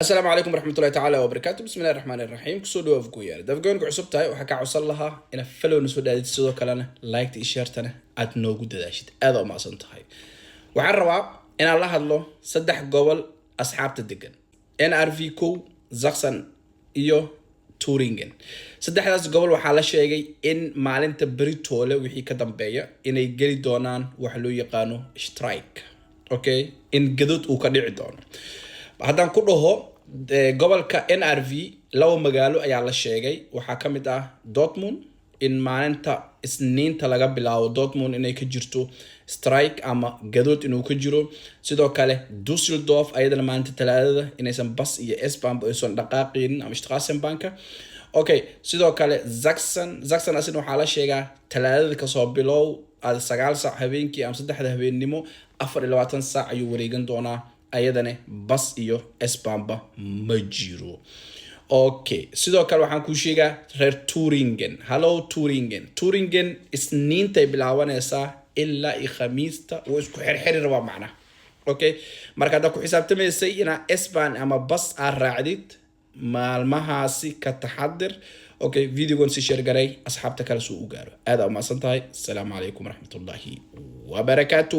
السلام عليكم ورحمة الله تعالى وبركاته. بسم الله الرحمن الرحيم. كسودو أفكوير دافجون عصب تاي وحكا عصر لها إن فلو نسود هذه السودو كلنا لايك تيشيرتنا أتنو جود داشيد هذا ما صنتهاي وعروا إن الله هذلو صدح قبل أصحاب تدقن NRV زخسن إيو تورينجن صدح هذا قبل وحالة شيء إن مالين تبريتوله وحي كدم بيا إن يجري دونان وحلو يقانو سترايك أوكي إن جدود وكديع دون هذا كله gobolka NRV laba magaalo ayaa la sheegay waxa kamid ah Dortmund in maalinta isniinta laga bilaabo Dortmund inay ka jirto strike ama gadood inuu ka jiro sidoo kale Düsseldorf ayadana maalinta talaadada inaysan bas iyo S-Bahn aysan dhaqaaqin ama Straßenbahnka okay sidoo kale Sachsen asin waxa la sheegaa talaadada ka soo bilow 9 saac habeenkii ama 3 habeenimo 24 saac ayuu wareegan doonaa ayadane bas iyo S-Bahn ma jiro okay sidoo kale waxaan ku sheegaa reer Turingen Turingen isniintay bilaabanaysaa ilaa khamiista oo isku xirxiri raba macna okay marka hada ku xisaabtamaysay ina S-Bahn ama bas aad raacdid maalmahaasi ka taxadir okay videogan si share garay asxaabta kale soo u gaaro aad u maasantahay assalamu alaykum warahmatullahi wabarakatuh